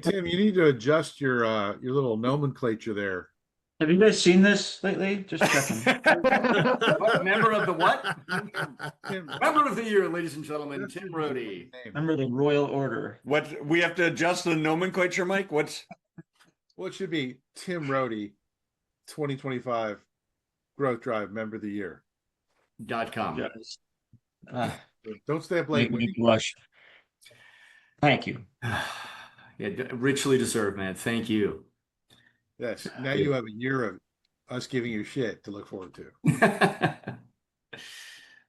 Tim, you need to adjust your little nomenclature there. Have you guys seen this lately? Just checking. What member of the what? Tim, Member of the year, ladies and gentlemen, Tim Rhodey. Remember the Royal Order. What we have to adjust the nomenclature, Mike? What's Well, it should be Tim Rhodey, 2025 Growth Drive Member of the Year. .com. Yes. Don't stay up Make late. me blush. Thank you. Yeah, richly deserved, man. Thank you. Yes. Now you have a year of us giving you shit to look forward to.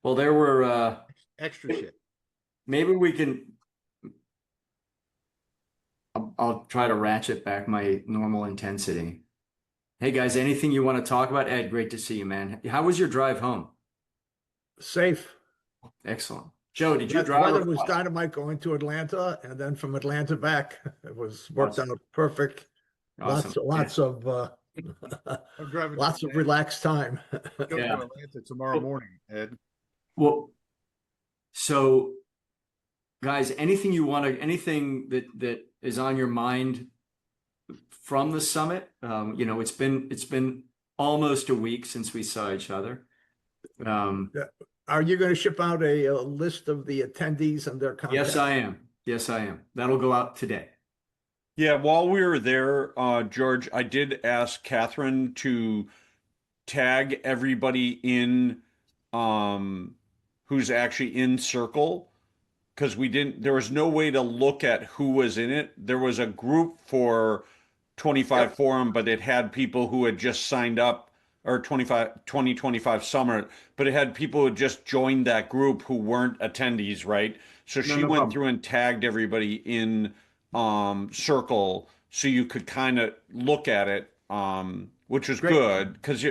Well, there were Extra shit. maybe we can I'll try to ratchet back my normal intensity. Hey guys, anything you want to talk about? Ed, great to see you, man. How was your drive home? Safe. Excellent. Joe, did you The drive? weather was dynamite going to Atlanta, and then from Atlanta back. It was worked out perfect. Awesome. Lots of I'm driving lots to of relaxed time. Go to Yeah. Atlanta tomorrow morning, Ed. Well, so guys, anything you want to, anything that is on your mind from the summit? It's been almost a week since we saw each other. Are you going to ship out a list of the attendees and their contacts? Yes, I am. Yes, I am. That'll go out today. Yeah, while we were there, George, I did ask Catherine to tag everybody in who's actually in Circle, because there was no way to look at who was in it. There was a group for 25 Forum, but it had people who had just signed up, or 2025 Summit, but it had people who just joined that group who weren't attendees, right? So she went problem. through and tagged everybody in Circle so you could kind of look at it, which was good, because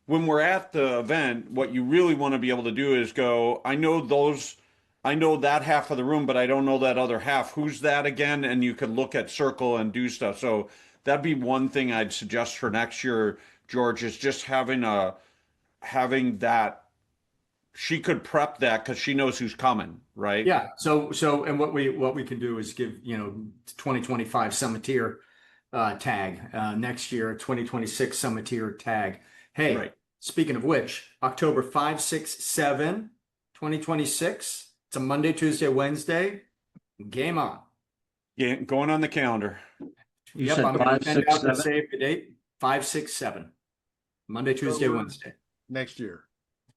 when we're at the event, what you really want to be able to do is go, I know that half of the room, but I don't know that other half. Who's that again? And you could look at Circle and do stuff. So that'd be one thing I'd suggest for next year, George, is just having that. She could prep that because she knows who's coming, right? Yeah. So and what we can do is give 2025 Summiteer tag, next year 2026 Summiteer tag. Hey, Right. Speaking of which, October 5, 6, 7, 2026. It's a Monday, Tuesday, Wednesday. Game on. Yeah, going on the calendar. You Yep, said I'm going 5, to send 6, out the 7? save the date. 5, 6, 7. Monday, Tuesday, we're- Wednesday. Next year.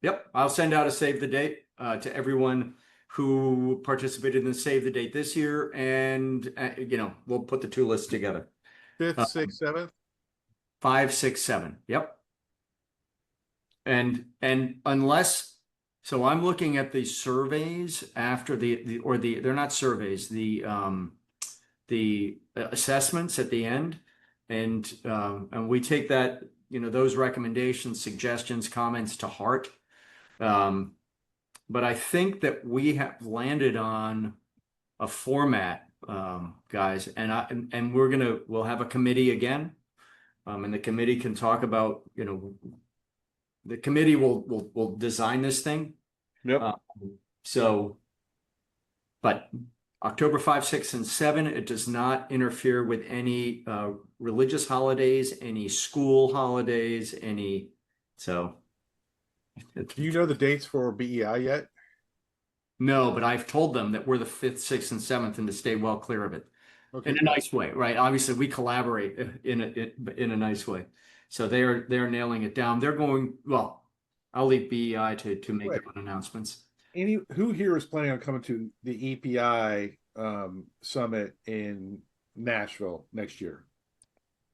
Yep, I'll send out a save the date to everyone who participated in the save the date this year, and we'll put the two lists together. 5th, 6th, 7th. 5, 6, 7. Yep. And unless, so I'm looking at the surveys after they're not surveys, the assessments at the end, and we take that, those recommendations, suggestions, comments to heart. But I think that we have landed on a format, guys, and we'll have a committee again, and the committee can talk about, the committee will design this thing. Yep. But October 5, 6, and 7, it does not interfere with any religious holidays, any school holidays, Do you know the dates for BEI yet? No, but I've told them that we're the 5th, 6th, and 7th, and to stay well clear of it. Okay. In a nice way, right? Obviously, we collaborate in a nice way. So they're nailing it down. They're going, well, I'll leave BEI to make their own announcements. Who here is planning on coming to the EPI summit in Nashville next year?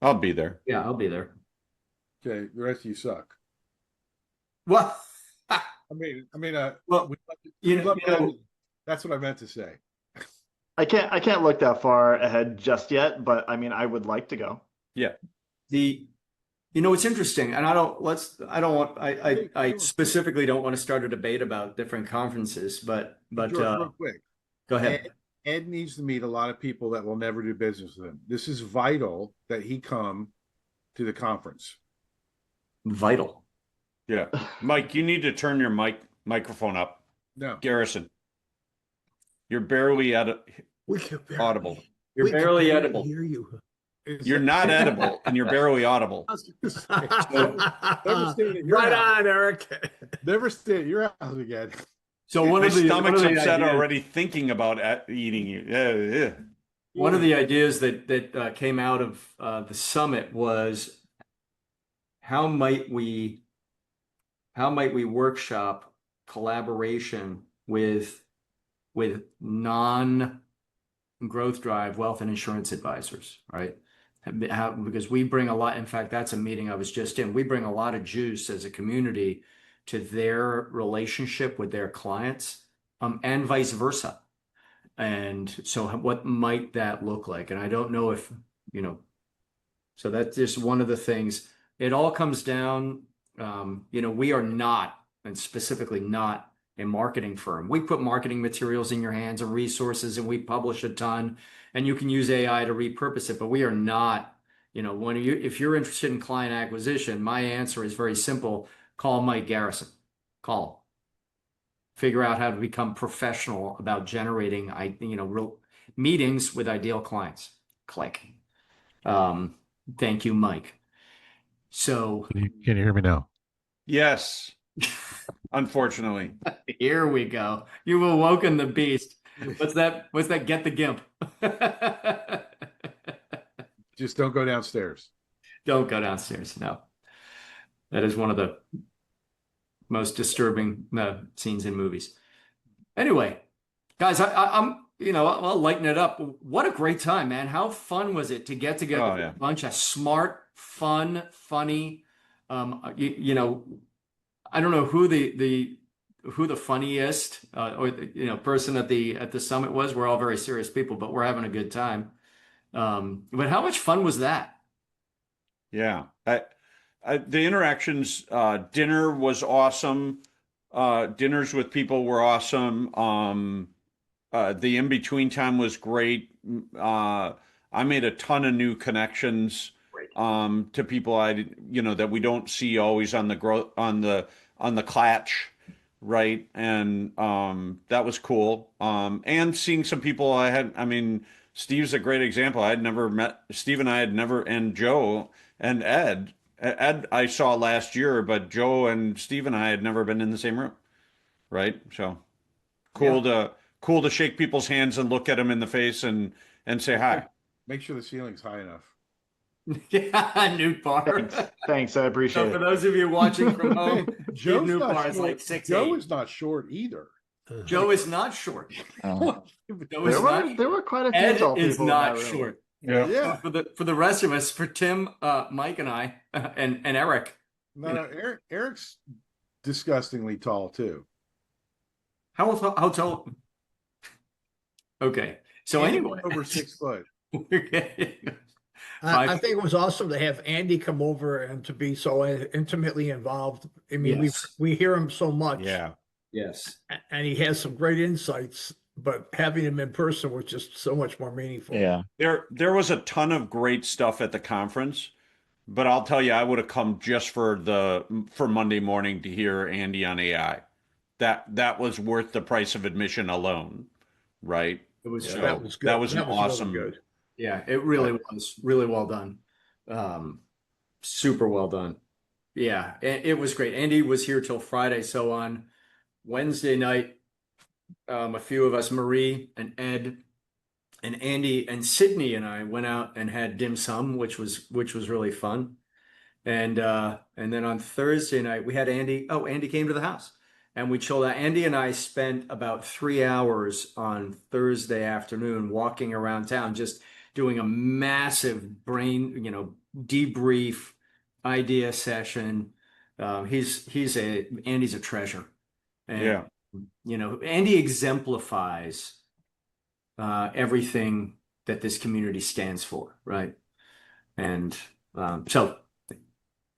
I'll be there. Yeah, I'll be there. Okay, the rest of you suck. Well, Well, you that's what I meant to say. I can't look that far ahead just yet, but I would like to go. Yeah. It's interesting, and I specifically don't want to start a debate about different conferences, but George, real quick, go ahead. Ed needs to meet a lot of people that will never do business with him. This is vital that he come to the conference. Vital. Yeah. Mike, you need to turn your microphone up. No. Garrison. You're barely We could barely- audible. You're We can barely barely edible. hear you. You're not edible and you're barely audible. I was gonna say, never stayed at your Right house. on, Eric. Never stay at your house again. So one My of the stomach's one of the upset ideas, already thinking about eating you. Yeah. one of the ideas that came out of the summit was how might we workshop collaboration with non-growth drive wealth and insurance advisors, right? Because we bring a lot. In fact, that's a meeting I was just in. We bring a lot of juice as a community to their relationship with their clients, and vice versa. And so what might that look like? And I don't know if, so that's just one of the things. It all comes down, we are not, and specifically not, a marketing firm. We put marketing materials in your hands and resources, and we publish a ton, and you can use AI to repurpose it, but we are not, if you're interested in client acquisition, my answer is very simple. Call Mike Garrison. Call him. Figure out how to become professional about generating, real meetings with ideal clients. Click. Thank you, Mike. So Can you hear me now? Yes. Unfortunately. here we go. You've awoken the beast. What's that? Get the gimp. Just don't go downstairs. Don't go downstairs. No. That is one of the most disturbing scenes in movies. Anyway, guys, I'll lighten it up. What a great time, man. How fun was it to get together with a bunch of smart, fun, funny, I don't know who the funniest or person at the summit was. We're all very serious people, but we're having a good time. But how much fun was that? Yeah. The interactions, dinner was awesome. Dinners with people were awesome. The in-between time was great. I made a ton of new connections to people that we don't see always on the Klatsch, right? And that was cool. And seeing some people Steve's a great example. I had never met Steve, and Joe and Ed. Ed I saw last year, but Joe and Steve and I had never been in the same room, right? So cool to shake people's hands and look at them in the face and say hi. Make sure the ceiling's high enough. Yeah, Newt Barr. Thanks, I appreciate So it. for those of you watching from home, Joe's Newt not Barr is short. like 6'8". Joe is not short either. Joe is not short. Joe is There were quite a few Ed tall people is in not that room. short. Yeah. For the rest of us, for Tim, Mike, and I, and Eric. No, Eric's disgustingly tall too. How tall? Okay. So Andy anyway, over 6 foot. I think it was awesome to have Andy come over and to be so intimately involved. I mean, Yes. we hear him so much. Yeah. Yes. And he has some great insights, but having him in person was just so much more meaningful. Yeah. There was a ton of great stuff at the conference, but I'll tell you, I would have come just for Monday morning to hear Andy on AI. That was worth the price of admission alone, right? It was. So that was good. that was an really awesome. good. Yeah, it really was really well done. Super well done. Yeah, it was great. Andy was here till Friday. So on Wednesday night, a few of us, Marie and Ed and Andy and Sydney and I went out and had dim sum, which was really fun. And then on Thursday night we had Andy. Oh, Andy came to the house and we chilled out. Andy and I spent about 3 hours on Thursday afternoon walking around town, just doing a massive brain, debrief idea session. Andy's a treasure. And, Andy exemplifies everything that this community stands for, right? And so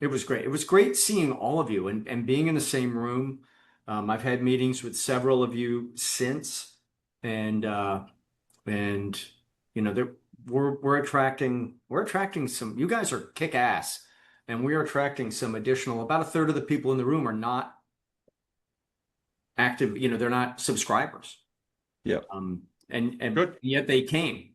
it was great. It was great seeing all of you and being in the same room. I've had meetings with several of you since, and we're attracting some. You guys are kick ass, and we're attracting some additional. About a third of the people in the room are not active. They're not subscribers. Yeah. And Good. yet they came.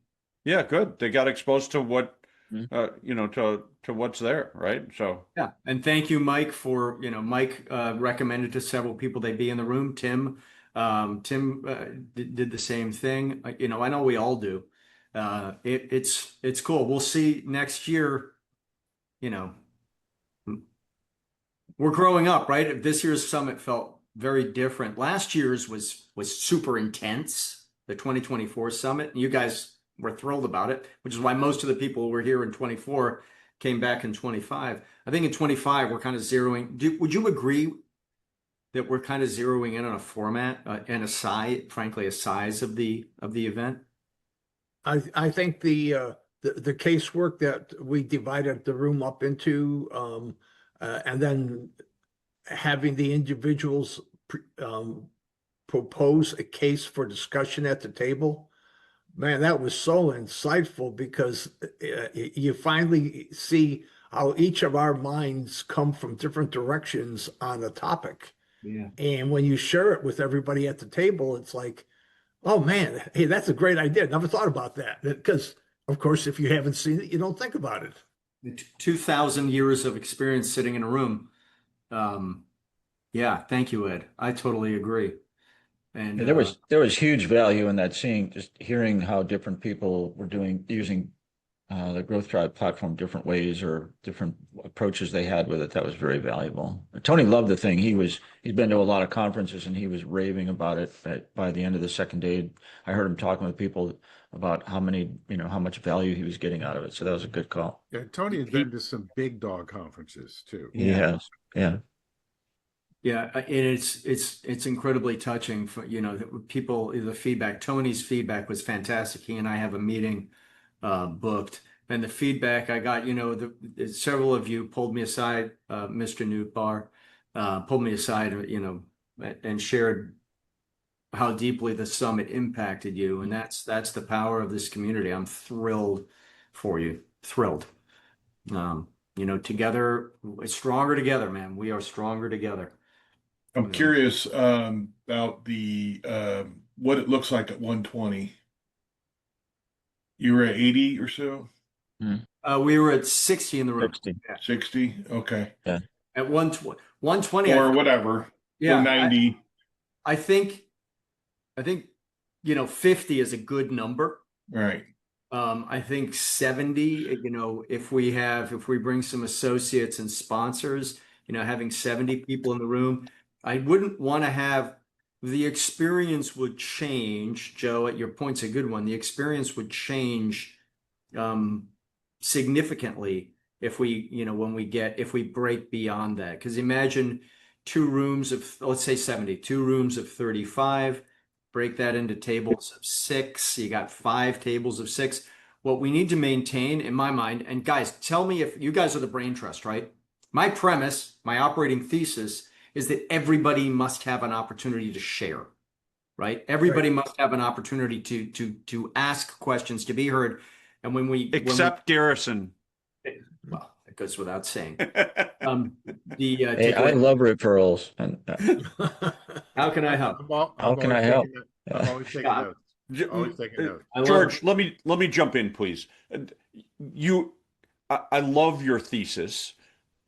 Yeah, good. They got exposed to what, Mhm. you know, to what's there, right? So Yeah, and thank you, Mike, for, Mike recommended to several people they be in the room. Tim did the same thing. I know we all do. It's cool. We'll see next year. You know, we're growing up, right? This year's summit felt very different. Last year's was super intense. The 2024 summit. You guys were thrilled about it, which is why most of the people who were here in 24 came back in 25. I think in 25 we're kind of zeroing. Would you agree that we're kind of zeroing in on a format and a size, frankly, a size of the event? I think the casework that we divided the room up into, and then having the individuals propose a case for discussion at the table. Man, that was so insightful because you finally see how each of our minds come from different directions on a topic. Yeah. And when you share it with everybody at the table, it's like, oh man, hey, that's a great idea. Never thought about that. Because, of course, if you haven't seen it, you don't think about it. 2,000 years of experience sitting in a room. Yeah, thank you, Ed. I totally agree. And Yeah, there was huge value in that, seeing, just hearing how different people were using the Growth Tribe platform different ways or different approaches they had with it. That was very valuable. Tony loved the thing. He's been to a lot of conferences and he was raving about it. By the end of the second day, I heard him talking with people about how much value he was getting out of it. So that was a good call. Yeah, Tony has been to some big dog conferences too. He has. Yeah. Yeah, and it's incredibly touching for, people, the feedback. Tony's feedback was fantastic. He and I have a meeting booked, and the feedback I got, several of you pulled me aside, Mr. Newtbar, pulled me aside, and shared how deeply the summit impacted you, and that's the power of this community. I'm thrilled for you, thrilled. Together, stronger together, man. We are stronger together. I'm curious about the what it looks like at 120. You were at 80 or so? We were at 60 in the room. 60. Yeah. 60? Okay. Yeah. At 120 Or whatever. Yeah, Or 90. I think 50 is a good number. Right. I think 70, if we bring some associates and sponsors, having 70 people in the room, I wouldn't want to have, the experience would change. Joe, at your point's a good one. The experience would change significantly if we break beyond that. Because imagine 2 rooms of, let's say 70, 2 rooms of 35, break that into tables of 6. You got 5 tables of 6. What we need to maintain, in my mind, and guys, tell me if you guys are the brain trust, right? My premise, my operating thesis is that everybody must have an opportunity to share, right? Everybody must have an opportunity to ask questions, to be heard. And except Garrison. Well, it goes without saying. Hey, I love referrals. How can I help? How can I help? I'm always taking notes. Always taking notes. George, let me jump in, please. I love your thesis.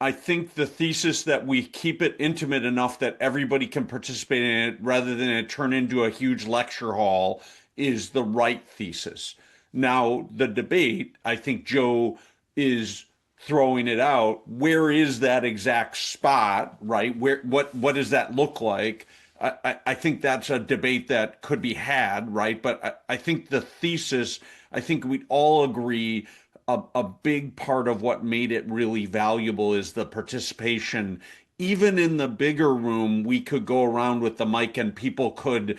I think the thesis that we keep it intimate enough that everybody can participate in it rather than it turn into a huge lecture hall is the right thesis. Now, the debate, I think Joe is throwing it out. Where is that exact spot, right? What does that look like? I think that's a debate that could be had, right? But I think the thesis, I think we all agree a big part of what made it really valuable is the participation. Even in the bigger room, we could go around with the mic and people could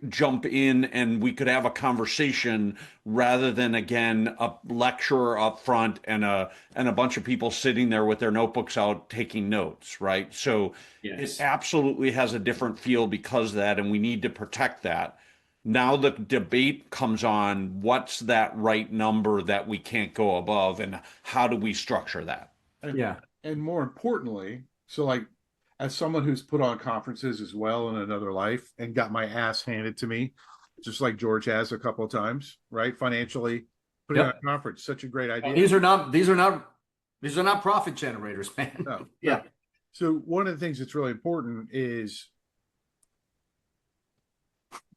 jump in and we could have a conversation rather than, again, a lecturer up front and a bunch of people sitting there with their notebooks out taking notes, right? So Yes. it absolutely has a different feel because of that, and we need to protect that. Now the debate comes on what's that right number that we can't go above and how do we structure that? And more importantly, so like as someone who's put on conferences as well in another life and got my ass handed to me, just like George has a couple of times, right? Financially, putting on Yep. a conference, such a great idea. These are not profit generators, man. No, Yeah. no. So one of the things that's really important is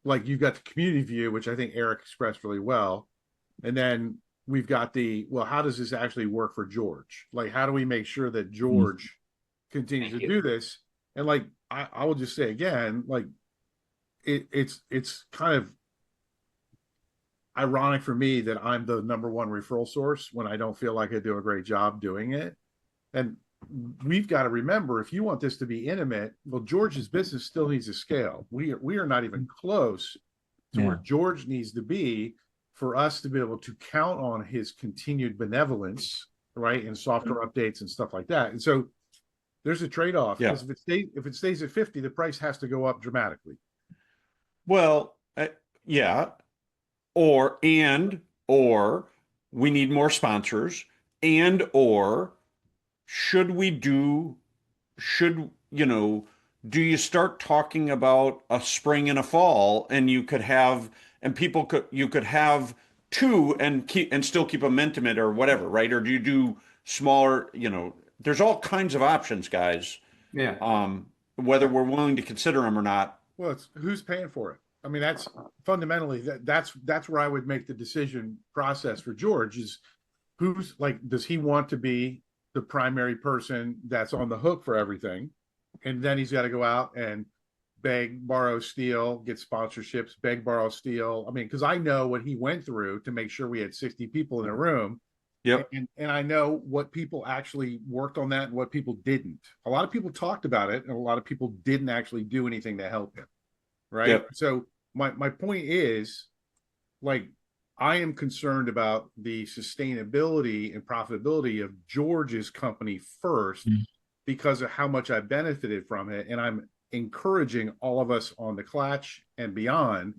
like you've got the community view, which I think Eric expressed really well. And then we've got well, how does this actually work for George? Like, how do we make sure that George continues to do this? And like, I will just say again, like it's kind of ironic for me that I'm the number one referral source when I don't feel like I do a great job doing it. And we've got to remember, if you want this to be intimate, well, George's business still needs to scale. We are not even close to where George needs to be for us to be able to count on his continued benevolence, right, and software updates and stuff like that. And so there's a trade-off, because if it stays at 50, the price has to go up dramatically. Well, yeah, or we need more sponsors, or should do you start talking about a spring and a fall, and you could have two and still keep them intimate or whatever, right? Or do you do smaller, there's all kinds of options, guys. Yeah. Whether we're willing to consider them or not. Well, it's who's paying for it. I mean, that's fundamentally that's where I would make the decision process for George is who's like, does he want to be the primary person that's on the hook for everything? And then he's got to go out and beg, borrow, steal, get sponsorships, beg, borrow, steal. I mean, because I know what he went through to make sure we had 60 people in a room. Yep. And I know what people actually worked on that and what people didn't. A lot of people talked about it, and a lot of people didn't actually do anything to help him. Right. Yep. So my point is, like, I am concerned about the sustainability and profitability of George's company first, because of how much I benefited from it. And I'm encouraging all of us on the Klatsch and beyond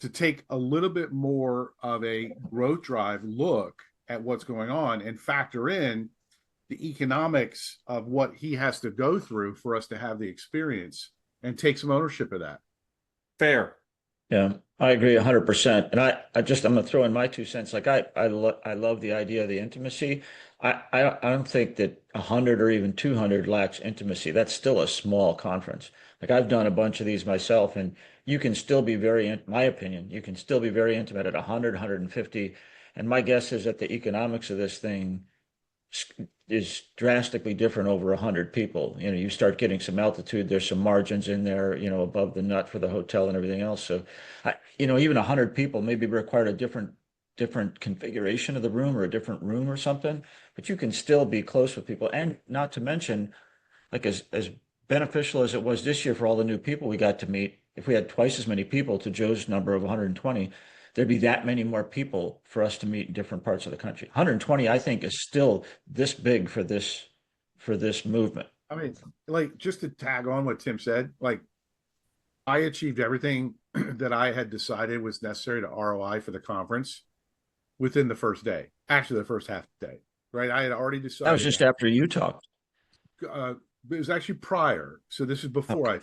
to take a little bit more of a growth drive look at what's going on and factor in the economics of what he has to go through for us to have the experience and take some ownership of that. Fair. Yeah, I agree 100%. And I'm going to throw in my 2 cents. Like I love the idea of the intimacy. I don't think that 100 or even 200 lacks intimacy. That's still a small conference. Like I've done a bunch of these myself, and you can still be my opinion, you can still be very intimate at 100, 150. And my guess is that the economics of this thing is drastically different over 100 people. You start getting some altitude, there's some margins in there, above the nut for the hotel and everything else. So, even 100 people maybe required a different configuration of the room or a different room or something, but you can still be close with people. And not to mention, like as beneficial as it was this year for all the new people we got to meet, if we had twice as many people to Joe's number of 120, there'd be that many more people for us to meet in different parts of the country. 120, I think, is still this big for this movement. I mean, like, just to tag on what Tim said, like, I achieved everything that I had decided was necessary to ROI for the conference within the first day. Actually, the first half day, right? I had already decided. That was just after you talked. It was actually prior. So this is before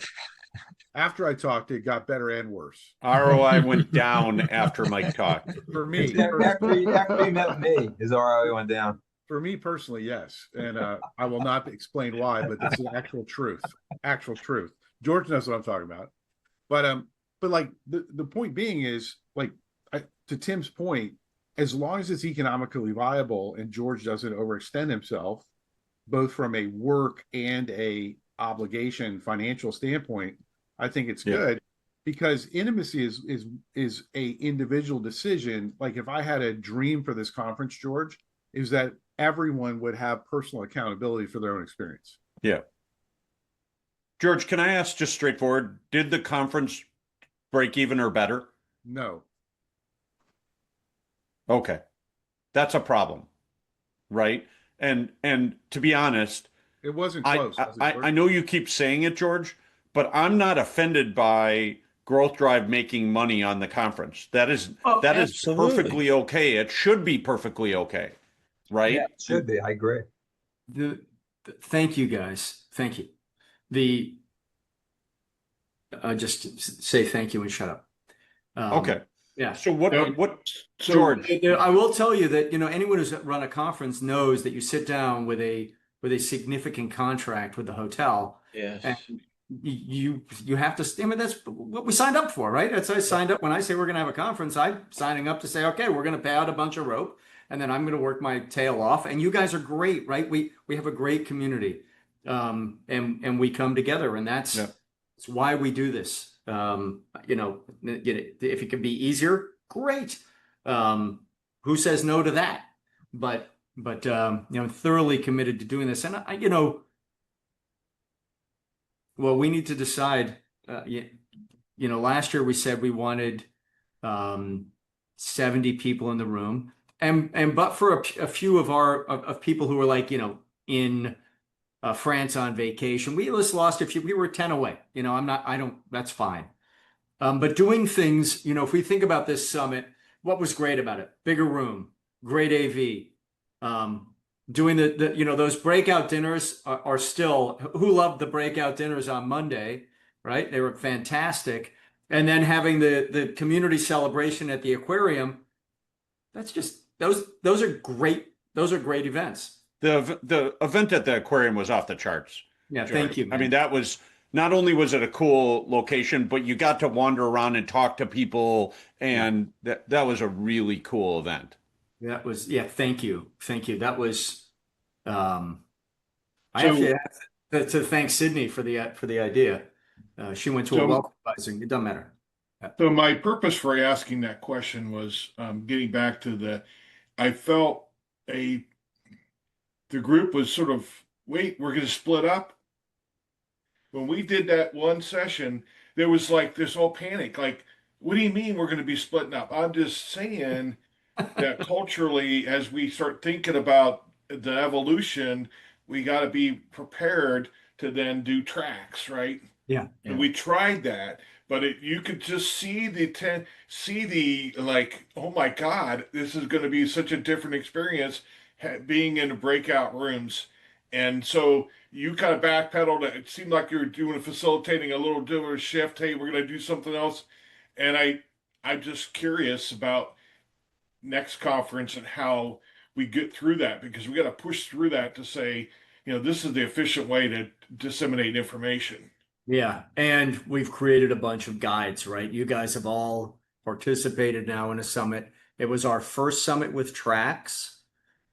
after I talked, it got better and worse. ROI went down after Mike talked. For me, after he met me, his ROI went down. For me personally, yes. And I will not explain why, but this is actual truth. Actual truth. George knows what I'm talking about. But like the point being is, like, to Tim's point, as long as it's economically viable and George doesn't overextend himself, both from a work and a obligation financial standpoint, I think it's good, because intimacy is a individual decision. Like, if I had a dream for this conference, George, is that everyone would have personal accountability for their own experience. Yeah. George, can I ask just straightforward, did the conference break even or better? No. Okay. That's a problem, right? And to be honest, it wasn't close. I know you keep saying it, George, but I'm not offended by Growth Drive making money on the conference. That is perfectly okay. It should be perfectly okay, right? Yeah, it should be. I agree. Thank you, guys. Thank you. Just say thank you and shut up. Okay. Yeah. So Yep. what, So George? I will tell you that, anyone who's run a conference knows that you sit down with a significant contract with the hotel. Yes. And you have to, I mean, that's what we signed up for, right? That's I signed up when I say we're going to have a conference. I'm signing up to say, okay, we're going to pay out a bunch of rope, and then I'm going to work my tail off. And you guys are great, right? We have a great community, and we come together, and that's why we do this. If it could be easier, great. Who says no to that? But I'm thoroughly committed to doing this, and well, we need to decide. Last year we said we wanted 70 people in the room, but for a few of people who were like in France on vacation, we just lost a few. We were 10 away. That's fine. But doing things, if we think about this summit, what was great about it? Bigger room, great AV. Doing those breakout dinners are still, who loved the breakout dinners on Monday, right? They were fantastic. And then having the community celebration at the aquarium, that's just, those are great. Those are great events. The event at the aquarium was off the charts. Yeah, George. thank you, I man. mean, that was, not only was it a cool location, but you got to wander around and talk to people, and that was a really cool event. That was, thank you. Thank you. That was, I actually have to thank Sydney for the idea. She went to a welcome advising. It doesn't matter. So my purpose for asking that question was getting back to I felt the group was sort of, wait, we're going to split up. When we did that one session, there was like this whole panic. Like, what do you mean we're going to be splitting up? I'm just saying that culturally, as we start thinking about the evolution, we got to be prepared to then do tracks, right? Yeah. And we tried that, but you could just see like, oh my God, this is going to be such a different experience being in the breakout rooms. And so you kind of backpedaled. It seemed like you were facilitating a little different shift. Hey, we're going to do something else. And I'm just curious about next conference and how we get through that, because we got to push through that to say, this is the efficient way to disseminate information. Yeah. And we've created a bunch of guides, right? You guys have all participated now in a summit. It was our first summit with tracks.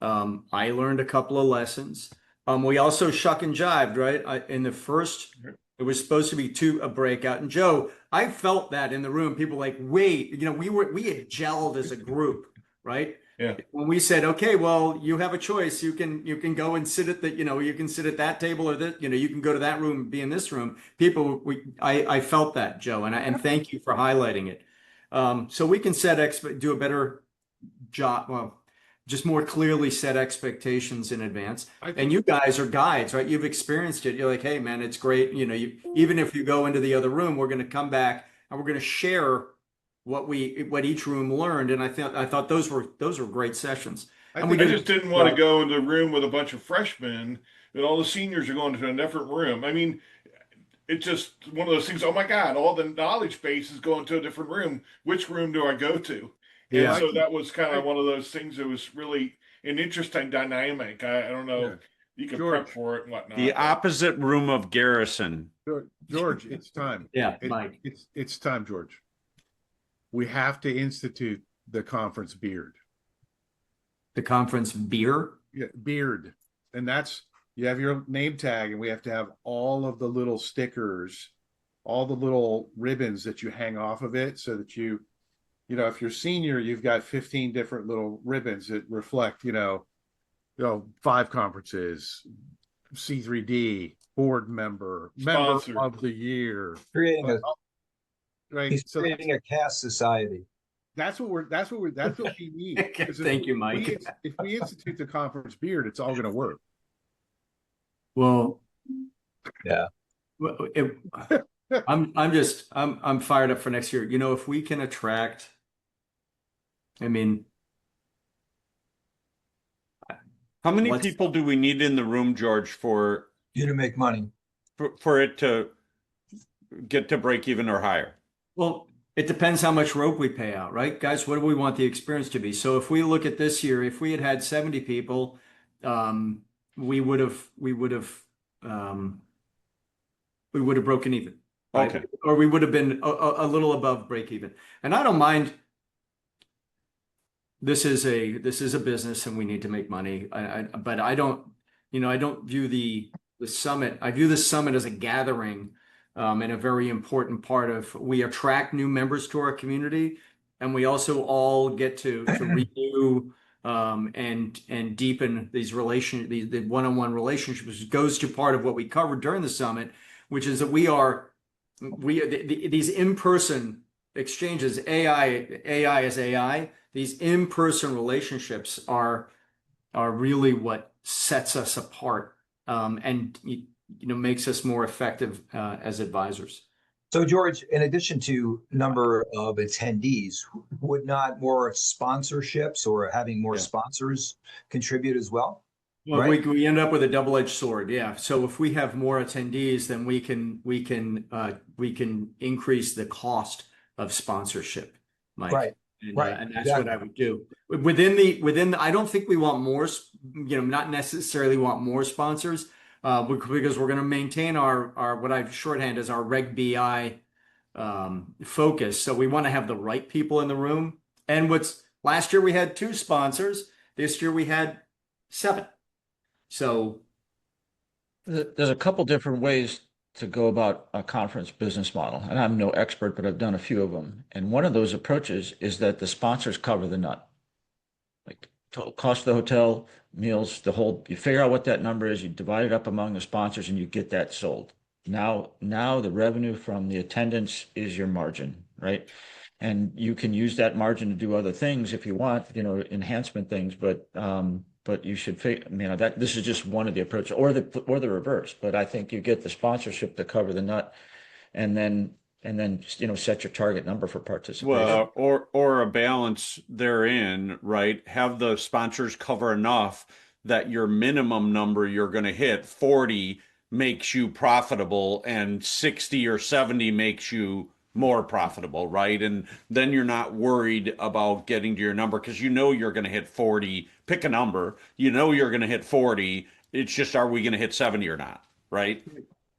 I learned a couple of lessons. We also shuck and jived, right? In the first, it was supposed to be a breakout. And Joe, I felt that in the room. People like, wait, we had gelled as a group, right? Yeah. When we said, okay, well, you have a choice. You can go and sit at you can sit at that table, or that, you can go to that room and be in this room. I felt that, Joe, and thank you for highlighting it. So we can do a better job. Well, just more clearly set expectations in advance. And you guys are guides, right? You've experienced it. You're like, hey, man, it's great. Even if you go into the other room, we're going to come back and we're going to share what each room learned. And I thought those were great sessions. I just didn't want to go into a room with a bunch of freshmen, and all the seniors are going to a different room. I mean, it's just one of those things. Oh my God, all the knowledge base is going to a different room. Which room do I go to? And so that was kind of one of those things that was really an interesting dynamic. I don't know. Yeah. You can prep for it and whatnot. The opposite room of Garrison. George, it's time. Yeah, Mike. It's time, George. We have to institute the conference beard. The conference beer? Yeah, beard. And you have your name tag, and we have to have all of the little stickers, all the little ribbons that you hang off of it, so that if you're senior, you've got 15 different little ribbons that reflect, 5 conferences, C3D, board member of the year. Creating right. Creating a caste society. That's what we need. Thank you, Mike. If we institute the conference beard, it's all going to work. Well, yeah. I'm fired up for next year. If we can attract, how many people do we need in the room, George, for you to make money? For it to get to break even or higher? Well, It depends how much rope we pay out, right? Guys, what do we want the experience to be? So if we look at this year, if we had had 70 people, um, we would have broken even, right? Okay. Or we would have been a little above break even. And I don't mind. This is a business and we need to make money. But I don't, I don't view the summit. I view the summit as a gathering, and a very important part of, we attract new members to our community, and we also all get to renew, and deepen these the one-on-one relationships, which goes to part of what we covered during the summit, which is that these in-person exchanges, AI is AI. These in-person relationships are really what sets us apart, and makes us more effective as advisors. So George, in addition to number of attendees, would not more sponsorships or having more sponsors contribute as well? Well, Right. we end up with a double-edged sword, yeah. So if we have more attendees, then we can increase the cost of sponsorship, Mike. Right. Right. And that's what I would do. Within I don't think we want more, not necessarily want more sponsors, because we're going to maintain our what I've shorthand as our Reg BI focus. So we want to have the right people in the room. And last year we had 2 sponsors. This year we had 7. So There's a couple different ways to go about a conference business model. And I'm no expert, but I've done a few of them. And one of those approaches is that the sponsors cover the nut. Like total cost of the hotel, meals, you figure out what that number is, you divide it up among the sponsors and you get that sold. Now the revenue from the attendance is your margin, right? And you can use that margin to do other things if you want, enhancement things, but you should figure, that this is just one of the approaches, or the reverse. But I think you get the sponsorship to cover the nut, and then set your target number for participation. Well, or a balance therein, right? Have the sponsors cover enough that your minimum number you're going to hit, 40, makes you profitable, and 60 or 70 makes you more profitable, right? And then you're not worried about getting to your number, because you're going to hit 40. Pick a number, you're going to hit 40. It's just, are we going to hit 70 or not, right?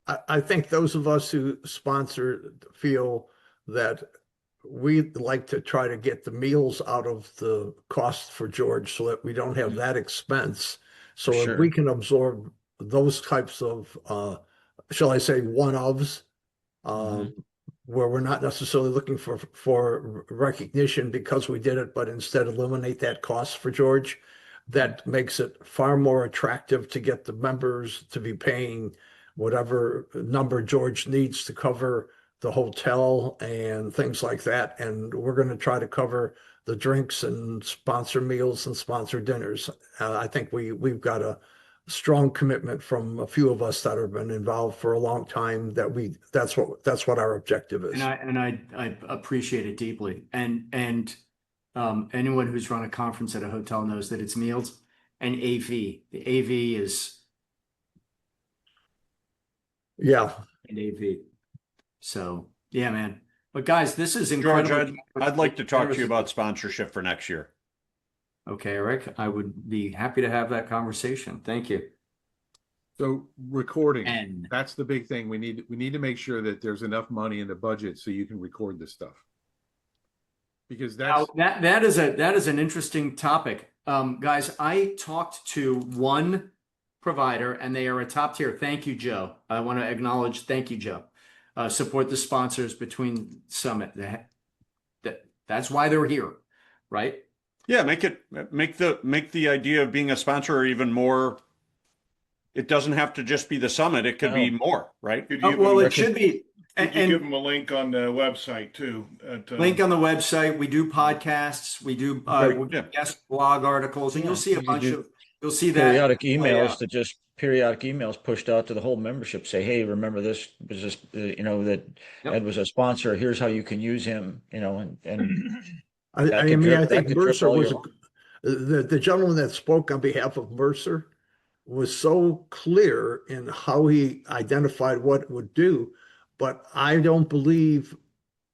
I think those of us who sponsor feel that we'd like to try to get the meals out of the cost for George so that we don't have that expense. So Sure. if we can absorb those types of, shall I say, one-ofs, where we're not necessarily looking for recognition because we did it, but instead eliminate that cost for George, that makes it far more attractive to get the members to be paying whatever number George needs to cover the hotel and things like that. And we're going to try to cover the drinks and sponsor meals and sponsor dinners. I think we've got a strong commitment from a few of us that have been involved for a long time that's what our objective is. And I appreciate it deeply. And anyone who's run a conference at a hotel knows that it's meals and AV. The AV is an AV. So yeah, man. But guys, this is incredible. George, I'd like to talk to you about sponsorship for next year. Okay, Eric, I would be happy to have that conversation. Thank you. So recording, And that's the big thing. We need to make sure that there's enough money in the budget so you can record this stuff. Because that is an interesting topic. Guys, I talked to one provider and they are a top tier. Thank you, Joe. I want to acknowledge, thank you, Joe. Support the sponsors between Summit. That's why they're here, right? Yeah, make the idea of being a sponsor even more. It doesn't have to just be the summit. It could be more, right? It should be. And give them a link on the website too. Link on the website. We do podcasts. We do guest blog articles, and you'll see a bunch of. You'll see that periodic emails pushed out to the whole membership. Say, hey, remember this was just that Ed was a sponsor. Here's how you can use him. I think Mercer was the gentleman that spoke on behalf of Mercer was so clear in how he identified what it would do, but I don't believe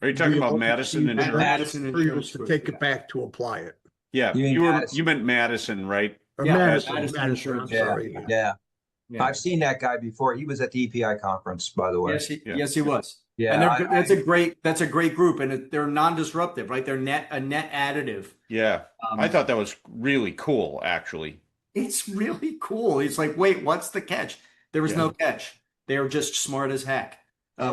Are you talking We about all Madison received Insurance? Madison for you Insurance to Group, take yeah. it back to apply it. Yeah, You mean you were Madison. you meant Madison, right? Or Yeah, Madison, Madison Madison, I'm Insurance. Yeah, sorry. yeah. Yeah. I've seen that guy before. He was at the EPI conference, by the way. Yeah. Yes, he was. Yeah, And that's a great group, and they're non-disruptive, right? They're a net additive. Yeah. I thought that was really cool, actually. It's really cool. It's like, wait, what's the catch? There was Yeah. no catch. They were just smart as heck.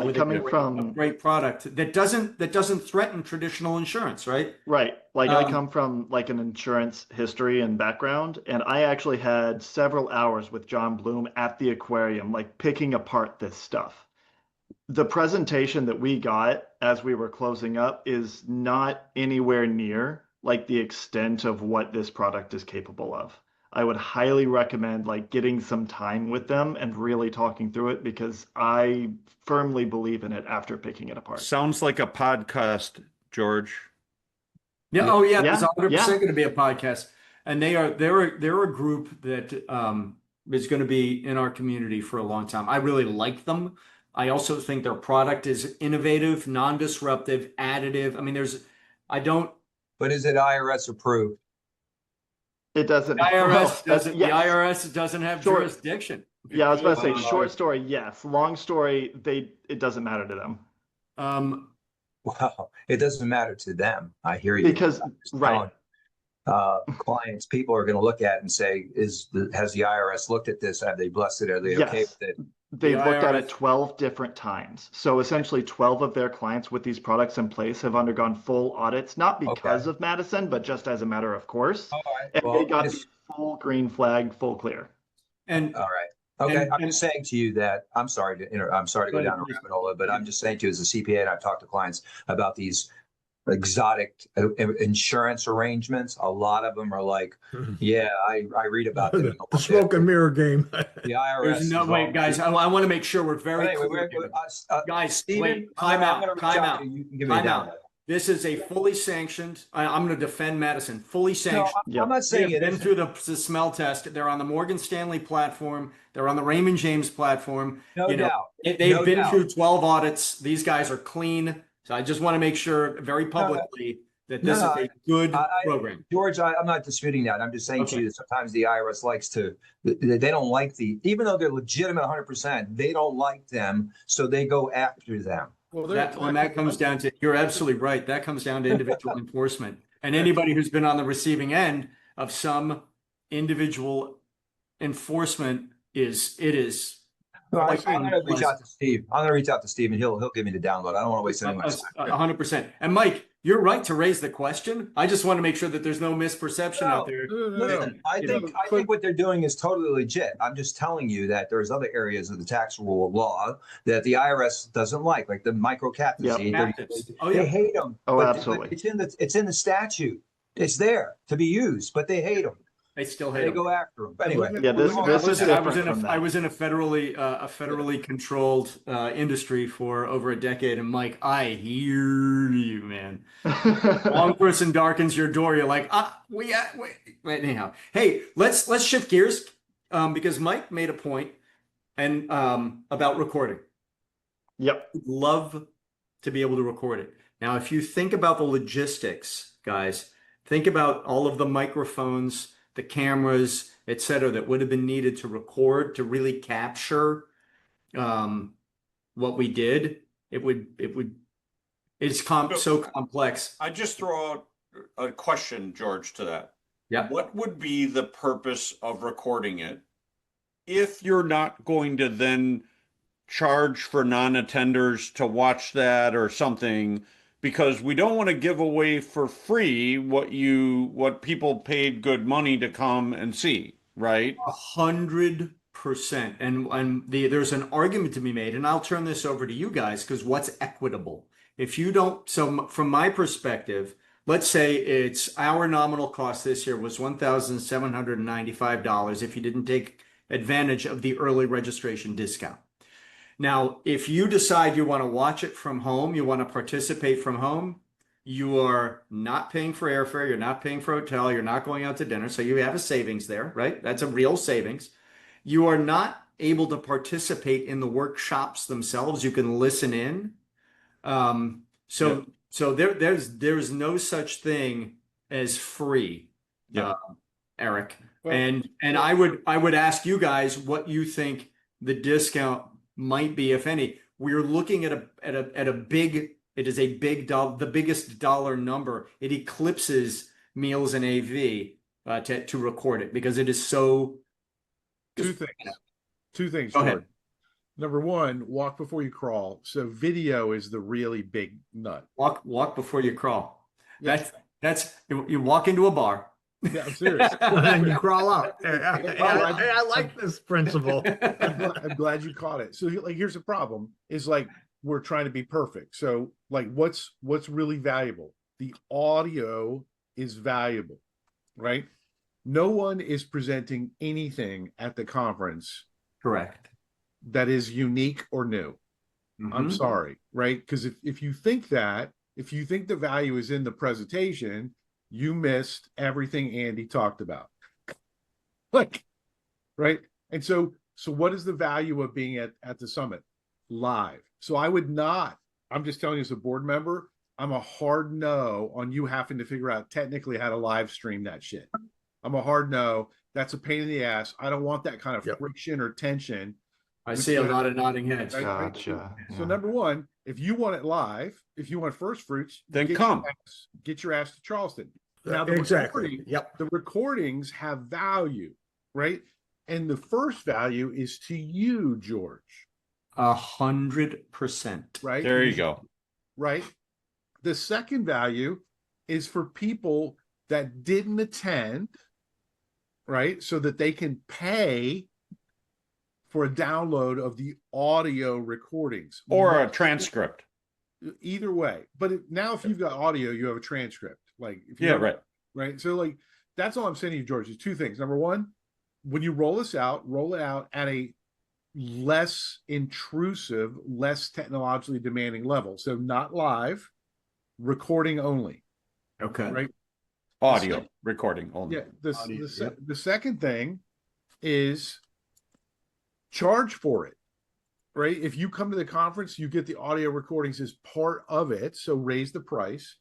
With coming a from great product that doesn't threaten traditional insurance, right? right, like I Um, come from like an insurance history and background, and I actually had several hours with John Bloom at the aquarium, like picking apart this stuff. The presentation that we got as we were closing up is not anywhere near like the extent of what this product is capable of. I would highly recommend like getting some time with them and really talking through it because I firmly believe in it after picking it apart. Sounds like a podcast, George. Yeah. Oh, yeah. There's Yeah, 100% yeah. going to be a podcast, and they're a group that is going to be in our community for a long time. I really like them. I also think their product is innovative, non-disruptive, additive. I mean, I don't. But is it IRS approved? It doesn't. The IRS well, doesn't. yes. The IRS doesn't have Short- jurisdiction. Yeah, I was about to say Wow. short story, yes. Long story, it doesn't matter to them. Wow, it doesn't matter to them. I hear you. Because I'm just right. telling, clients, people are going to look at it and say, has the IRS looked at this? Have they blessed it? Are they okay Yes. with it? They've looked at it IRS 12 different times. So essentially 12 of their clients with these products in place have undergone full audits, not because of Madison, but just as a matter of course. All right. And Well, they got it's- the full green flag, full clear. And all right. Okay, And- I'm just saying to you that I'm sorry to I'm sorry to go Go ahead, down a please. rabbit hole, but I'm just saying to you as a CPA, and I've talked to clients about these exotic insurance arrangements. A lot of them are like, yeah, I read about them. The smoke and mirror game. The IRS. there's no is wait, all- guys. I want to make sure we're very But anyway, clear. Guys, Steven, wait, time I'm gonna out, reach time to out, you. You can give me a time out. download. This is a fully sanctioned. I'm going to defend Madison. Fully No, sanctioned. Yep. I'm not They saying have it been isn't. through the smell test. They're on the Morgan Stanley platform. They're on the Raymond James platform. No doubt. They've No been doubt. through 12 audits. These guys are clean. So I just want to make sure very publicly that this No, is a good I- program. George, I'm not disputing that. I'm just saying to Okay. you that sometimes the IRS likes to, they don't like even though they're legitimate 100%, they don't like them, so they go after them. Well, That comes down to, you're absolutely right. That comes down to individual enforcement. And anybody who's been on the receiving end of some individual enforcement is. No, I'm Like, going to reach out to Steve. I'm going to reach out to Steve and he'll give me the download. I don't want to waste anyone's time. 100%. And Mike, you're right to raise the question. I just want to make sure that there's no misperception out there. Listen, I think what they're doing is totally legit. I'm just telling you that there's other areas of the tax rule law that the IRS doesn't like the micro captives. Yep. the 830. Captives. Oh, They yeah. hate them. Oh, but absolutely. It's in the statute. It's there to be used, but they hate them. They still hate They them. go after them. Anyway, Yeah, this is different from I that. was in a federally controlled industry for over a decade, and Mike, I hear you, man. Wrong person darkens your door. You're like, wait. Anyhow, hey, let's shift gears because Mike made a point and about recording. Yep. Love to be able to record it. Now, if you think about the logistics, guys, think about all of the microphones, the cameras, et cetera, that would have been needed to record, to really capture what we did. It's so complex. I just throw out a question, George, to that. Yeah. What would be the purpose of recording it if you're not going to then charge for non-attenders to watch that or something? Because we don't want to give away for free what people paid good money to come and see, right? 100%. And there's an argument to be made, and I'll turn this over to you guys because what's equitable? If you don't, so from my perspective, let's say our nominal cost this year was $1,795 if you didn't take advantage of the early registration discount. Now, if you decide you want to watch it from home, you want to participate from home, you are not paying for airfare, you're not paying for hotel, you're not going out to dinner, so you have a savings there, right? That's a real savings. You are not able to participate in the workshops themselves. You can listen in. So there's no such thing as free, Yeah. Eric. Well, And I would ask you guys what you think the discount might be, if any. We're looking at a big, it is a big the biggest dollar number. It eclipses Meals and AV to record it because it is so. two things. Two things, Go George. ahead. Number one, walk before you crawl. So video is the really big nut. Walk before you crawl. Yeah. That's you walk into a bar. Yeah, I'm serious. And then you crawl out. I like this principle. I'm glad you caught it. So like, here's the problem: is like we're trying to be perfect. So like, what's really valuable? The audio is valuable, right? No one is presenting anything at the conference Correct. that is unique or new. I'm Mhm. sorry, right? Because if you think the value is in the presentation, you missed everything Andy talked about. Like, right? And so what is the value of being at the summit? Live. So I would not, I'm just telling you as a board member, I'm a hard no on you having to figure out technically how to live stream that shit. I'm a hard no. That's a pain in the ass. I don't want that kind of Yep. friction or tension. I see a lot of nodding heads. Right? Gotcha. So Yeah. number one, if you want it live, if you want first fruits, Then get come. get your ass to Charleston. Now the Exactly. Yep. the recordings have value, right? And the first value is to you, George, 100%. right? There you go. Right. The second value is for people that didn't attend, right? So that they can pay for a download of the audio recordings. Or a transcript. Either way. But now if you've got audio, you have a transcript. Like, if you Yeah, have- right. Right. So like, that's all I'm saying to you, George, is two things. Number one, when you roll this out, roll it out at a less intrusive, less technologically demanding level. So not live, recording only. Okay. Right. Audio recording only. Yeah. Audio, yep. The second thing is charge for it. Right. If you come to the conference, you get the audio recordings as part of it. So raise the price,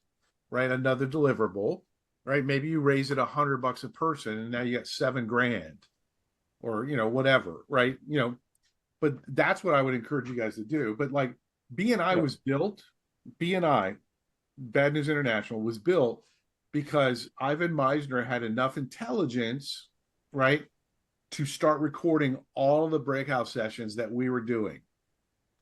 right? Another deliverable, right? Maybe you raise it $100 a person and now you got $7,000 or, whatever, right? But that's what I would encourage you guys to do. But like BNI was built, BNI, Bad News International, was built because Ivan Meisner had enough intelligence, right, to start recording all of the breakout sessions that we were doing.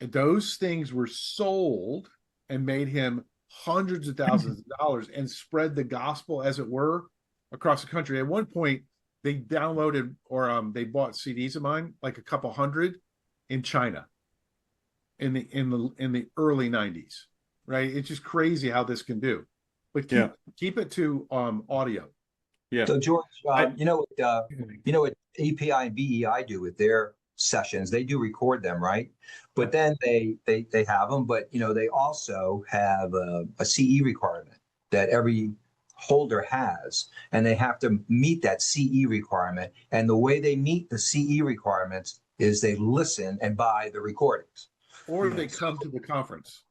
And those things were sold and made him hundreds of thousands of dollars and spread the gospel, as it were, across the country. At one point, they downloaded or they bought CDs of mine, like a couple hundred, in China in the early 90s. Right? It's just crazy how this can do. But keep it to audio. Yeah. So George, you know what API and BEI do with their sessions? They do record them, right? But then they have them, but they also have a CE requirement that every holder has, and they have to meet that CE requirement. And the way they meet the CE requirements is they listen and buy the recordings, or they come to the conference.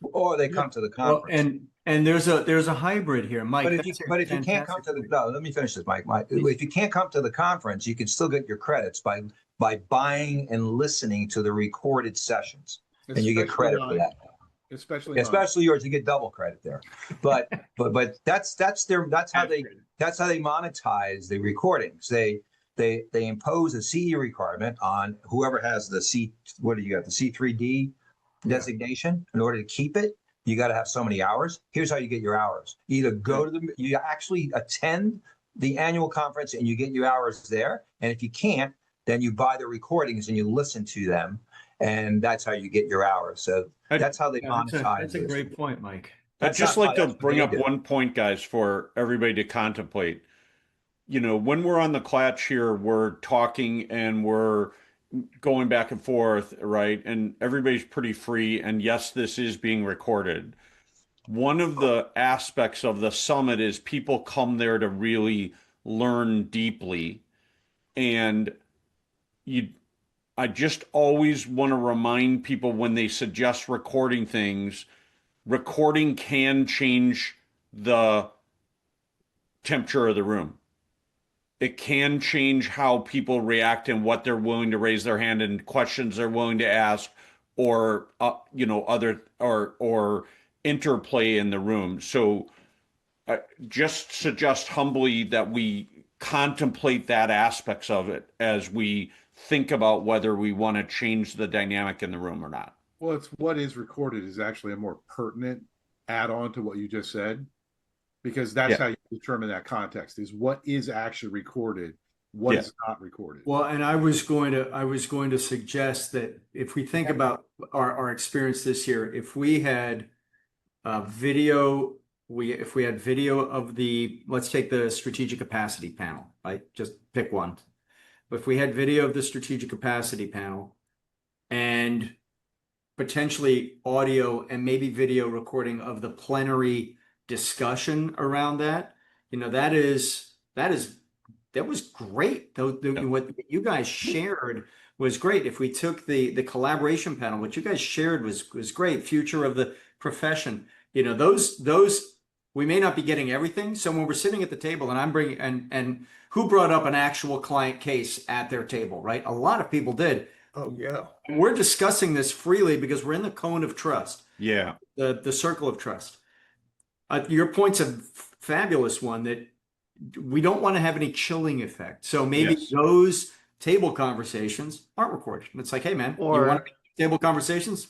or they come to the Well, conference. and there's a hybrid here, Mike. But if you can't come to the let me finish this, Mike. If you can't come to the conference, you can still get your credits by buying and listening to the recorded sessions, and you get credit for that. Especially yours, you get double credit there. But that's how they monetize the recordings. They impose a CE requirement on whoever has the the C3D designation. In order to keep it, you got to have so many hours. Here's how you get your hours. Either go to you actually attend the annual conference and you get your hours there. And if you can't, then you buy the recordings and you listen to them. And that's how you get your hours. So that's how they monetize. That's a great point, Mike. I'd just like to bring up do. one point, guys, for everybody to contemplate. When we're on the Klatsch here, we're talking and we're going back and forth, right? And everybody's pretty free. And yes, this is being recorded. One of the aspects of the summit is people come there to really learn deeply. And I just always want to remind people when they suggest recording things, recording can change the temperature of the room. It can change how people react and what they're willing to raise their hand and questions they're willing to ask, or other or interplay in the room. So I just suggest humbly that we contemplate that aspects of it as we think about whether we want to change the dynamic in the room or not. Well, it's what is recorded is actually a more pertinent add-on to what you just said, because that's how you determine that context is what is actually recorded, what is not recorded. Well, and I was going to suggest that if we think about our experience this year, if we had video, if we had video of let's take the strategic capacity panel, right? Just pick one. But if we had video of the strategic capacity panel and potentially audio and maybe video recording of the plenary discussion around that, that was great. What you guys shared was great. If we took the collaboration panel, what you guys shared was great. Future of the profession. Those we may not be getting everything. So when we're sitting at the table and I'm bringing and who brought up an actual client case at their table, right? A lot of people did. Oh yeah. And we're discussing this freely because we're in the cone of trust. Yeah. The circle of trust. Your point's a fabulous one that we don't want to have any chilling effect. So maybe those table conversations aren't recorded. It's like, hey man, you want to table conversations?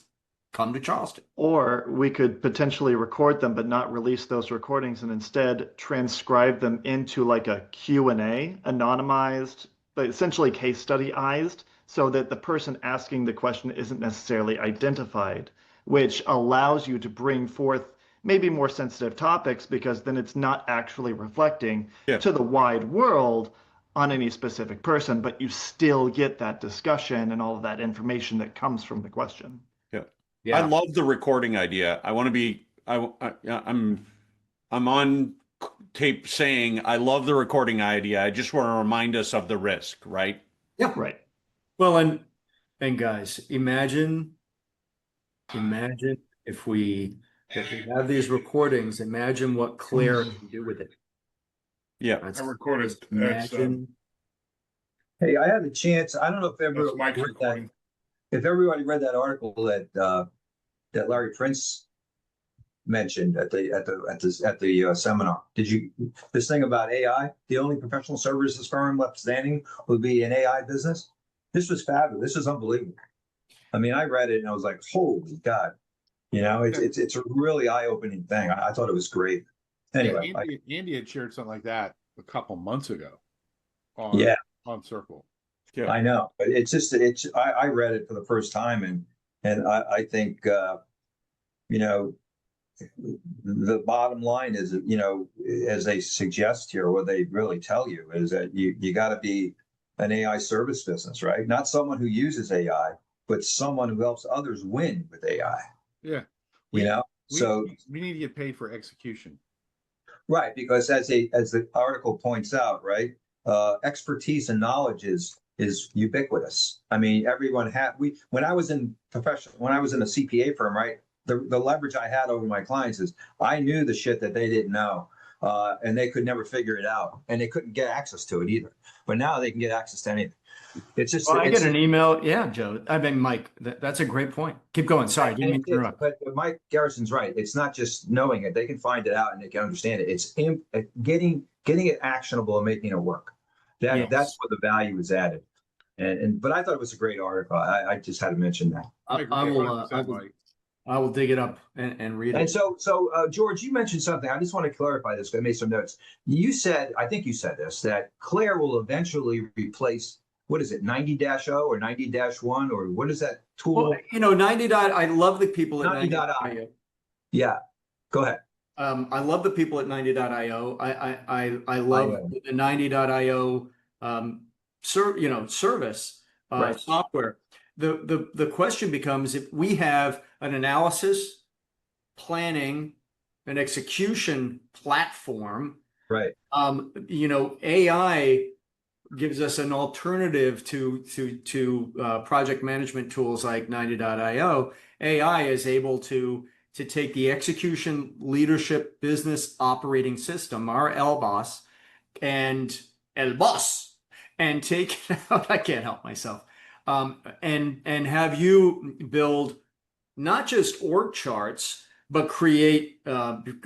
Come to Charleston. Or we could potentially record them but not release those recordings and instead transcribe them into like a Q&A, anonymized, but essentially case study-ized, so that the person asking the question isn't necessarily identified, which allows you to bring forth maybe more sensitive topics because then it's not actually reflecting to the wide world on any specific person, but you still get that discussion and all of that information that comes from the question. I love the recording idea. I want to be, I'm on tape saying I love the recording idea. I just want to remind us of the risk, right? Yeah. Right. Well, and guys, imagine if we have these recordings, imagine what Claire can do with it. Yeah. I recorded. Imagine. Hey, I had a chance. I don't know if if everybody read that article that Larry Prince mentioned at the seminar. Did you? This thing about AI, the only professional services firm left standing would be an AI business. This was fabulous. This is unbelievable. I mean, I read it and I was like, holy God. It's a really eye-opening thing. I thought it was great. Anyway, Andy had shared something like that a couple months ago on Circle. Yeah. I know, but I read it for the first time and I think the bottom line is, as they suggest here, what they really tell you is that you got to be an AI service business, right? Not someone who uses AI, but someone who helps others win with AI. Yeah. So we need to get paid for execution. Right, because as the article points out, right, expertise and knowledge is ubiquitous. I mean, everyone when I was in a CPA firm, right, the leverage I had over my clients is I knew the shit that they didn't know, and they could never figure it out, and they couldn't get access to it either. But now they can get access to anything. It's just. Well, I get an email. Yeah, Joe. I mean, Mike, that's a great point. Keep going. Sorry, didn't mean to interrupt. But Mike Garrison's right. It's not just knowing it; they can find it out and they can understand it. It's getting it actionable and making it work. That's where the value is added. But I thought it was a great article. I just had to mention that. I will dig it up and read it. And so George, you mentioned something. I just want to clarify this. I made some notes. I think you said this, that Claire will eventually replace, what is it, 90-0 or 90-1, or what is that tool? Well, 90. I love the people at 90.io. Yeah, go ahead. I love the people at 90.io. I love the 90.io service software. The question becomes, if we have an analysis, planning, and execution platform, right? AI gives us an alternative to project management tools like 90.io. AI is able to to take the execution leadership business operating system, our LBOS, and LBOS, and take it out. I can't help myself. And have you build not just org charts, but create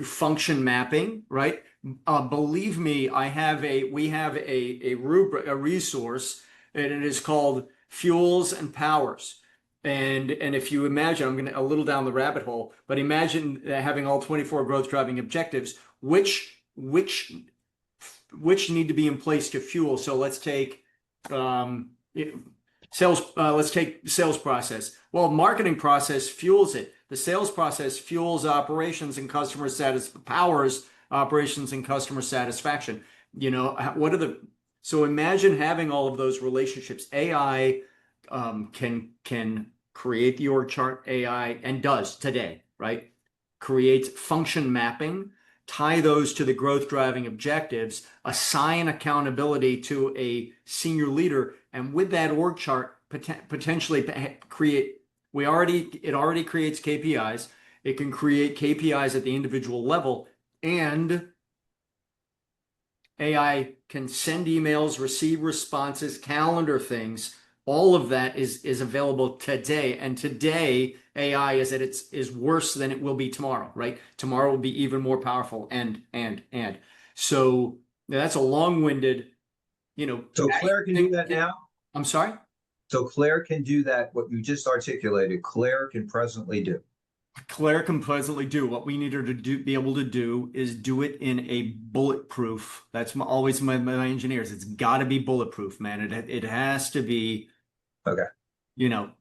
function mapping, right? Believe me, we have a rubric, a resource, and it is called Fuels and Powers. And if you imagine, I'm going to a little down the rabbit hole, but imagine having all 24 growth driving objectives, which need to be in place to fuel. So let's take sales. Let's take sales process. Well, marketing process fuels it. The sales process fuels operations and powers operations and customer satisfaction. You know, so imagine having all of those relationships. AI can create the org chart. AI and does today, right? Creates function mapping, tie those to the growth driving objectives, assign accountability to a senior leader, and with that org chart, potentially create. It already creates KPIs. It can create KPIs at the individual level, and AI can send emails, receive responses, calendar things. All of that is available today. And today, AI is worse than it will be tomorrow, right? Tomorrow will be even more powerful. And. So that's a long-winded, So Claire can do that now? I'm sorry? So Claire can do that, what you just articulated, Claire can presently do. Claire can presently do. What we need her to be able to do is do it in a bulletproof. That's always my engineers. It's got to be bulletproof, man. It has to be. Okay. And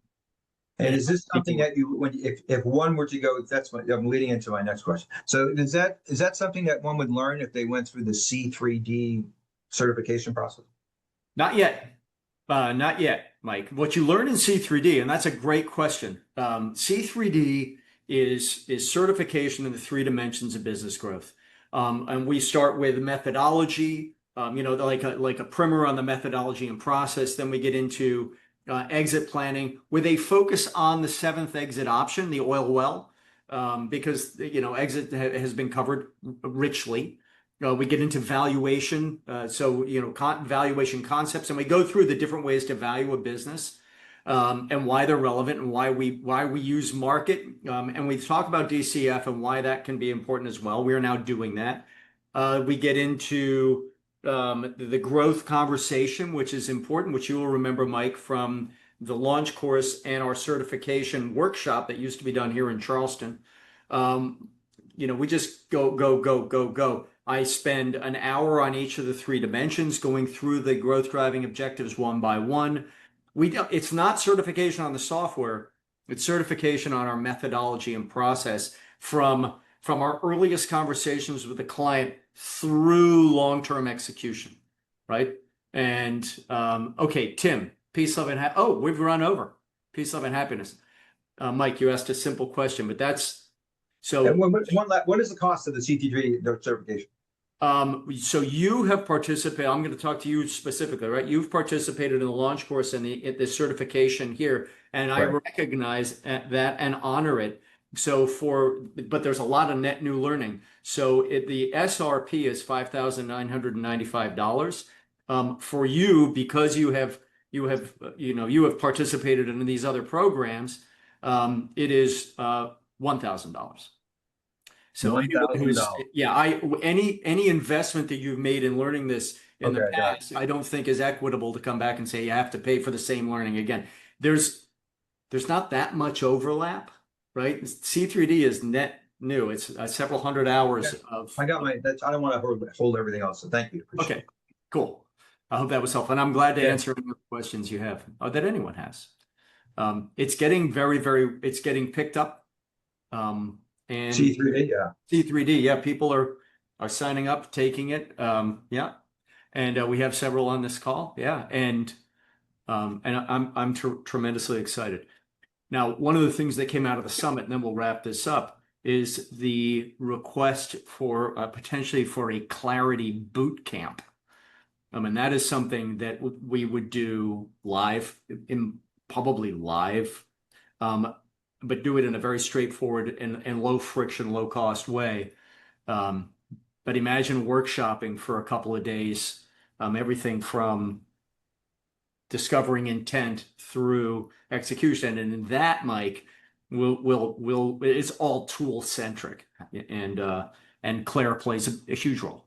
is this something that if one were to go, that's what I'm leading into my next question. So is that something that one would learn if they went through the C3D certification process? Not yet. Not yet, Mike. What you learn in C3D, and that's a great question. C3D is certification in the 3 dimensions of business growth. And we start with methodology, like a primer on the methodology and process. Then we get into exit planning with a focus on the 7th exit option, the oil well, because exit has been covered richly. We get into valuation, valuation concepts, and we go through the different ways to value a business, and why they're relevant, and why we use market, and we talk about DCF and why that can be important as well. We are now doing that. We get into the growth conversation, which is important, which you will remember, Mike, from the launch course and our certification workshop that used to be done here in Charleston. We just go. I spend an hour on each of the 3 dimensions, going through the growth driving objectives one by one. It's not certification on the software; it's certification on our methodology and process from our earliest conversations with the client through long-term execution, right? And okay, Tim, peace, love, and we've run over. Peace, love, and happiness. Mike, you asked a simple question, but that's so. And what is the cost of the CT3 certification? So you have participated. I'm going to talk to you specifically, right? You've participated in the launch course and the certification here, and I recognize that and honor it. But there's a lot of net new learning. So the SRP is $5,995 for you, because you have participated in these other programs. It is $1,000. So any investment that you've made in learning this in the past, I don't think is equitable to come back and say you have to pay for the same learning again. There's not that much overlap, right? C3D is net new. It's several hundred hours of. I got I don't want to hold everything else. So thank you. Okay, cool. I hope that was helpful, and I'm glad to answer any questions you have that anyone has. It's getting it's getting picked up. And C3D, yeah. C3D, yeah. People are signing up, taking it. Yeah. And we have several on this call. Yeah. And I'm tremendously excited. Now, one of the things that came out of the summit, and then we'll wrap this up, is the request for potentially for a clarity boot camp. And that is something that we would do live, probably live. but do it in a very straightforward and low friction, low cost way. But imagine workshopping for a couple of days, everything from discovering intent through execution. And in that, Mike, it's all tool centric, and Claire plays a huge role.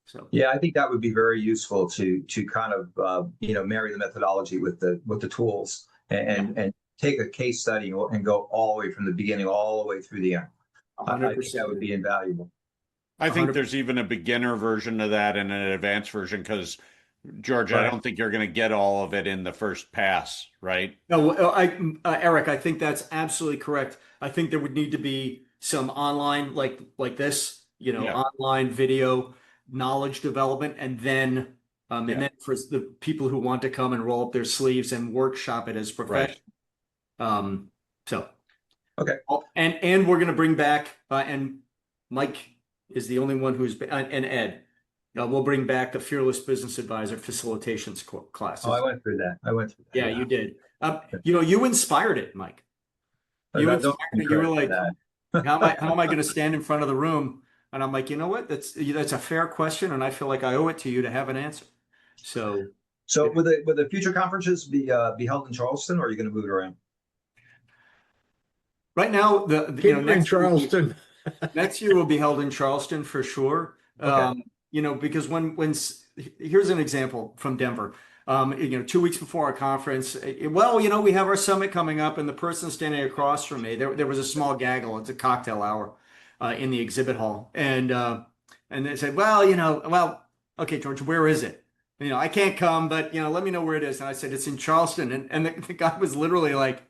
So Yeah, I think that would be very useful to kind of marry the methodology with the tools and take a case study and go all the way from the beginning all the way through the end. I think that would be invaluable. I think 100%. there's even a beginner version of that and an advanced version because, George, I don't think you're going to get all of it in the first pass, right? No, Eric, I think that's absolutely correct. I think there would need to be some online, like this, online video knowledge development, and then for the people who want to come and roll up their sleeves and workshop it as professionals. So okay, and we're going to bring back and Mike is the only one who's and Ed. We'll bring back the Fearless Business Advisor facilitations classes. Oh, I went through that. Yeah, you did. You inspired it, Mike. You inspired it. You were like, how am I going to stand in front of the room? And I'm like, you know what? That's a fair question, and I feel like I owe it to you to have an answer. So will the future conferences be held in Charleston, or are you going to move it around? Right now, in Charleston. Next year will be held in Charleston for sure. Okay. Because when here's an example from Denver. 2 weeks before our conference, we have our summit coming up, and the person standing across from me, there was a small gaggle. It's a cocktail hour in the exhibit hall, and they said, okay, George, where is it? I can't come, but let me know where it is. And I said, it's in Charleston, and the guy was literally like,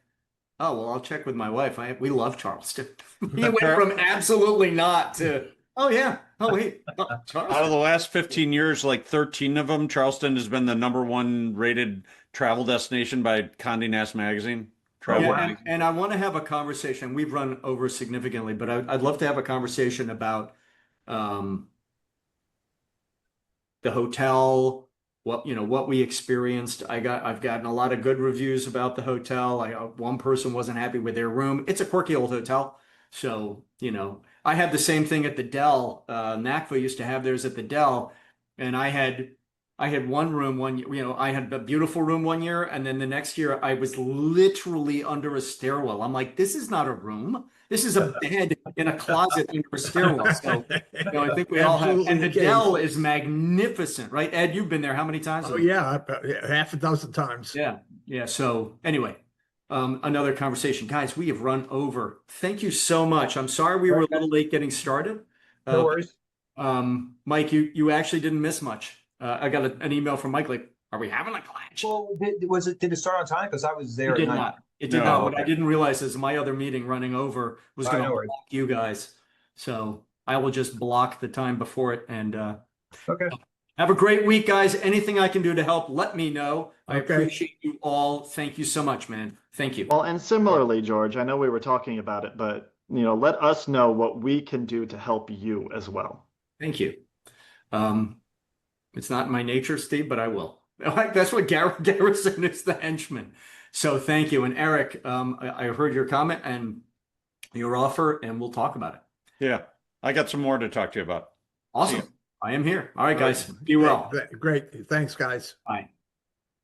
oh, well, I'll check with my wife. We love Charleston. He went from absolutely not to, oh, yeah. Oh, wait. Charleston. Out of the last 15 years, like 13 of them, Charleston has been the #1 rated travel destination by Condé Nast Magazine. And I want to have a conversation. We've run over significantly, but I'd love to have a conversation about the hotel, what we experienced. I've gotten a lot of good reviews about the hotel. One person wasn't happy with their room. It's a quirky old hotel. So, I had the same thing at the Dell. NACFA used to have theirs at the Dell, and I had one room I had a beautiful room one year, and then the next year I was literally under a stairwell. I'm like, this is not a room. This is a bed in a closet under a stairwell. So, I think we all have. And the Dell is magnificent, right? Ed, you've been there how many times? Oh yeah, half a dozen times. Yeah. So anyway, another conversation, guys. We have run over. Thank you so much. I'm sorry we were a little late getting started. No worries. Mike, you actually didn't miss much. I got an email from Mike like, "Are we having a Klatsch?" Well, did it start on time? Because I was there. It did not. It did not. What I didn't realize is my other meeting running over was going to block you guys. So I will just block the time before it. And okay. Have a great week, guys. Anything I can do to help, let me know. I appreciate you all. Thank you so much, man. Thank you. Well, and similarly, George, I know we were talking about it, but let us know what we can do to help you as well. Thank you. It's not in my nature, Steve, but I will. That's what Garrison is, the henchman. So thank you. And Eric, I heard your comment and your offer, and we'll talk about it. Yeah, I got some more to talk to you about. Awesome. I am here. All right, guys. Be well. Great. Thanks, guys. Bye.